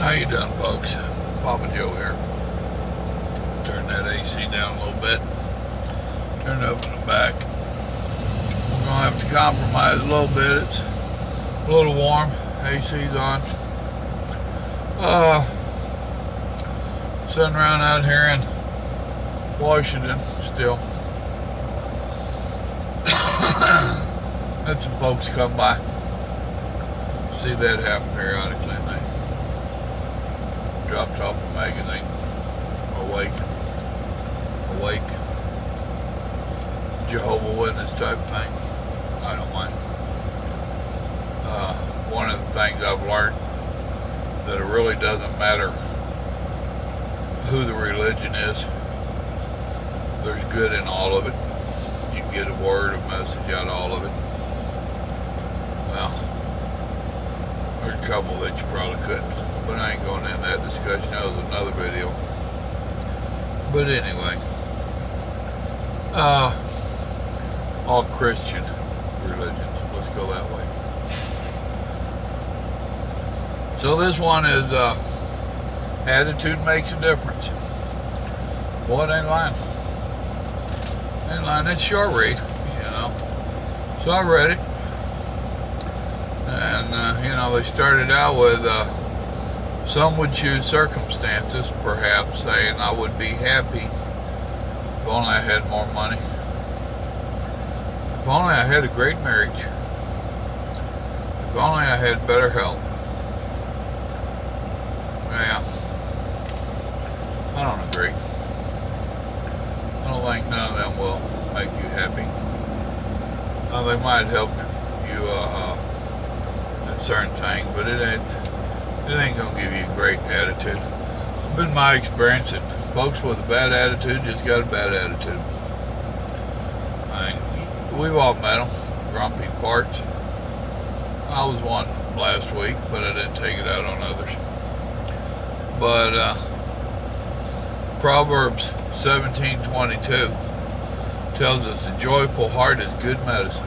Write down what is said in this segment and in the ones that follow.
How you doing, folks? Papa Joe here. Turn that AC down a little bit. Turn it up in the back. We're gonna have to compromise a little bit. It's a little warm. AC's on. Sitting around out here in Washington still. Had some folks come by. See that happen periodically. Dropped off a magazine. Awake. Jehovah's Witness type thing. I don't mind. One of the things I've learned that it really doesn't matter who the religion is. There's good in all of it. You can get a word, a message out of all of it. Well, there's a couple that you probably couldn't. But I ain't going into that discussion. That was another video. But anyway, all Christian religions. Let's go that way. So this one is attitude makes a difference. Boy, it ain't lying. Ain't lying. It's short read, you know. So I read it, and you know, they started out with. Some would choose circumstances, perhaps, saying I would be happy if only I had more money. If only I had a great marriage. If only I had better health. Yeah. I don't agree. I don't think none of them will make you happy. Well, they might help you in certain things, but it ain't gonna give you a great attitude. It's been my experience that folks with a bad attitude just got a bad attitude. I mean, we've all met them, grumpy parts. I was one last week, but I didn't take it out on others. But Proverbs 17:22 tells us a joyful heart is good medicine.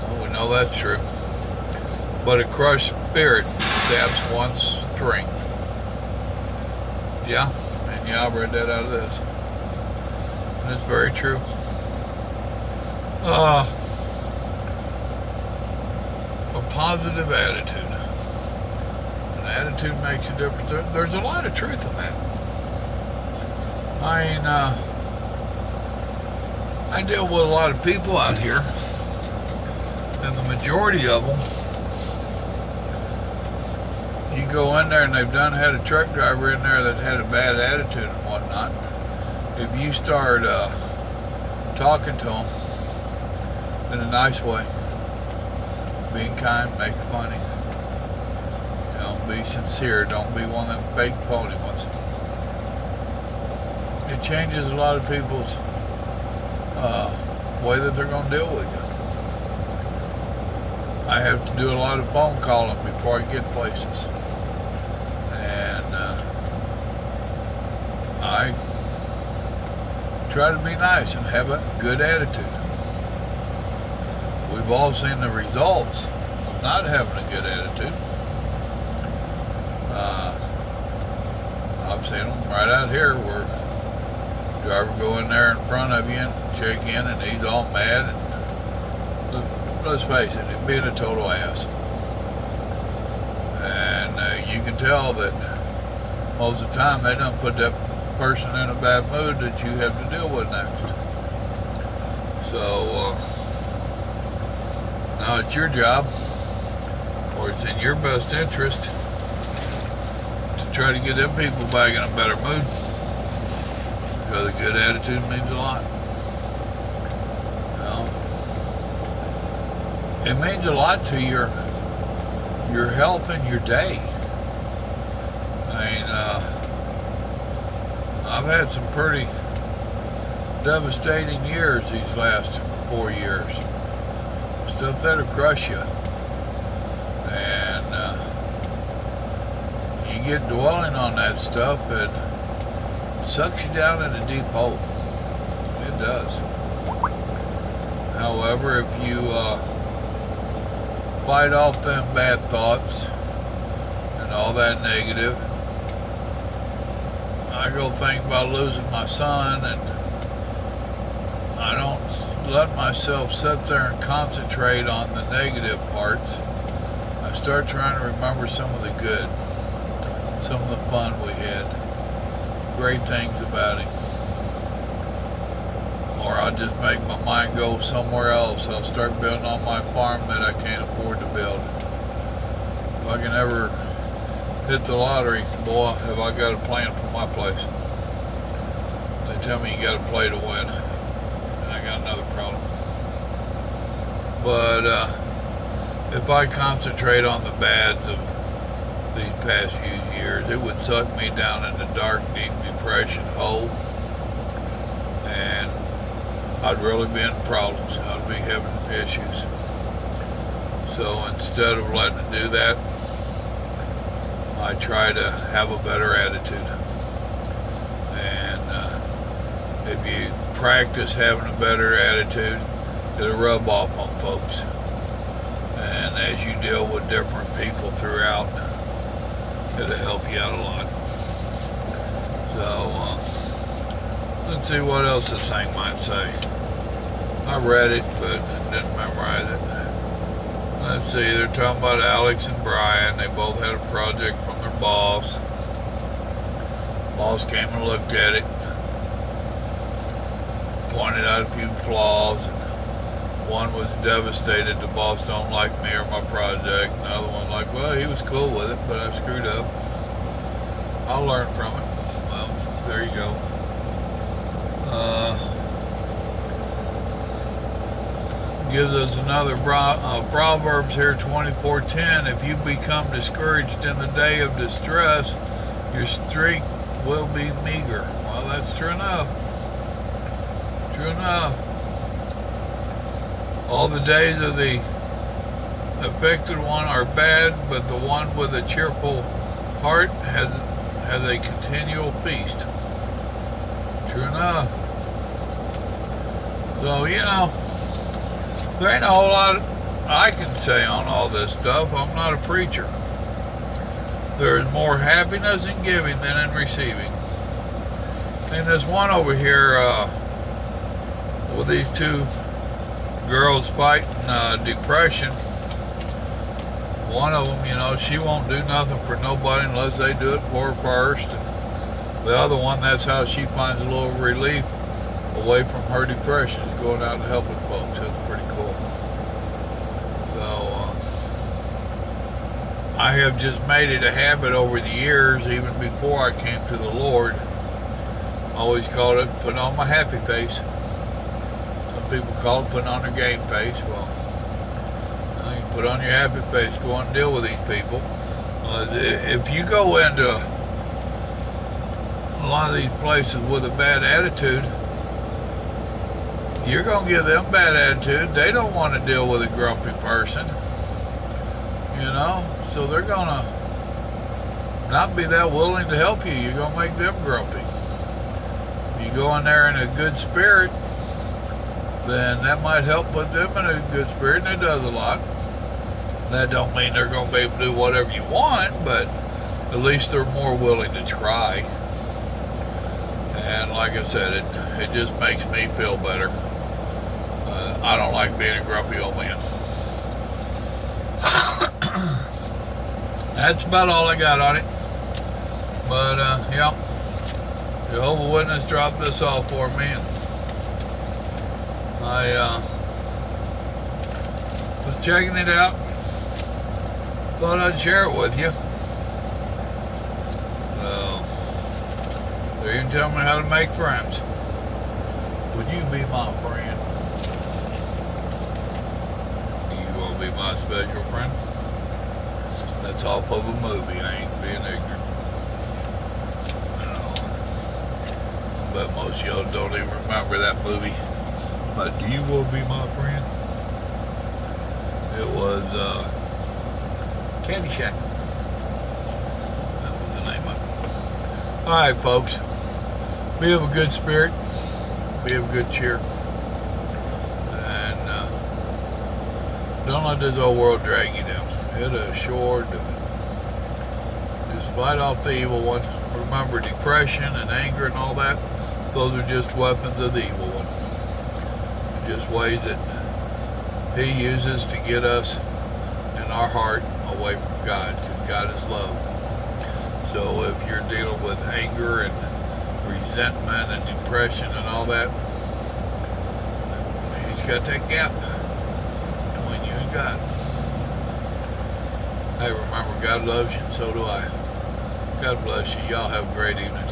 Well, we know that's true. But a crushed spirit saps one's strength. Yeah, and yeah, I read that out of this. And it's very true. A positive attitude. An attitude makes a difference. There's a lot of truth in that. I mean, I deal with a lot of people out here, and the majority of them, you go in there and they've had a truck driver in there that had a bad attitude and whatnot. If you start talking to them in a nice way, being kind, make funny, you know, be sincere, don't be one of them fake phony ones. It changes a lot of people's way that they're going to deal with you. I have to do a lot of phone calling before I get places. And I try to be nice and have a good attitude. We've all seen the results of not having a good attitude. I've seen them right out here where the driver go in there in front of you and check in and he's all mad. And let's face it, he's being a total ass. And you can tell that most of the time they don't put that person in a bad mood that you have to deal with next. So now it's your job, or it's in your best interest, to try to get them people back in a better mood, because a good attitude means a lot. You know, it means a lot to your health and your day. I mean, I've had some pretty devastating years these last 4 years. Stuff that'll crush you. And you get dwelling on that stuff, it sucks you down in a deep hole. It does. However, if you fight off them bad thoughts and and all that negative. I go think about losing my son, and I don't let myself sit there and concentrate on the negative parts. I start trying to remember some of the good, some of the fun we had, great things about him. Or I'll just make my mind go somewhere else. I'll start building on my farm that I can't afford to build. If I can ever hit the lottery, boy, have I got a plan for my place. They tell me you got to play to win, and I got another problem. But if I concentrate on the bads of these past few years, it would suck me down in the dark, deep depression hole, and I'd really be in problems. I'd be having issues. So instead of letting it do that, I try to have a better attitude. And if you practice having a better attitude, it'll rub off on folks. And as you deal with different people throughout, it'll help you out a lot. So let's see what else this thing might say. I read it, but didn't memorize it. Let's see, they're talking about Alex and Brian. They both had a project from their boss. Boss came and looked at it, pointed out a few flaws. One was devastated. The boss don't like me or my project. Another one like, well, he was cool with it, but I screwed up. I'll learn from it. Well, there you go. Gives us another Proverbs here, 24:10. If you become discouraged in the day of distress, your strength will be meager. Well, that's true enough. True enough. All the days of the affected one are bad, but the one with a cheerful heart has a continual feast. True enough. So, you know, there ain't a whole lot I can say on all this stuff. I'm not a preacher. There is more happiness in giving than in receiving. And there's one over here with these two girls fighting depression. One of them, you know, she won't do nothing for nobody unless they do it for her first. And the other one, that's how she finds a little relief away from her depression, is going out and helping folks. That's pretty cool. So I have just made it a habit over the years, even before I came to the Lord. I always called it putting on my happy face. Some people call it putting on their game face. Well, you put on your happy face, go and deal with these people. If you go into a lot of these places with a bad attitude, you're going to give them bad attitude. They don't want to deal with a grumpy person, you know, so they're going to not be that willing to help you. You're going to make them grumpy. If you go in there in a good spirit, then that might help put them in a good spirit, and it does a lot. That don't mean they're going to be able to do whatever you want, but at least they're more willing to try. And like I said, it just makes me feel better. I don't like being a grumpy old man. That's about all I got on it. But, yeah, Jehovah's Witness dropped this off for me, and I was checking it out. Thought I'd share it with you. They even tell me how to make friends. Would you be my friend? You want to be my special friend? That's off of a movie. I ain't being ignorant. No. But most of y'all don't even remember that movie. But do you want to be my friend? It was Caddyshack. That was the name of it. Alright, folks. Be of a good spirit. Be of good cheer. And don't let this old world drag you down. It'll sure do it. Just fight off the evil one. Remember, depression and anger and all that, those are just weapons of the evil one. Just ways that he uses to get us in our heart away from God, because God is love. So if you're dealing with anger and resentment and depression and all that, he's got that gap between you and God. Hey, remember, God loves you, and so do I. God bless you. Y'all have a great evening.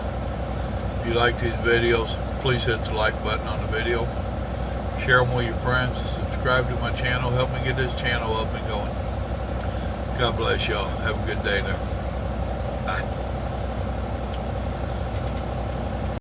If you like these videos, please hit the like button on the video. Share them with your friends. Subscribe to my channel. Help me get this channel up and going. God bless y'all. Have a good day now.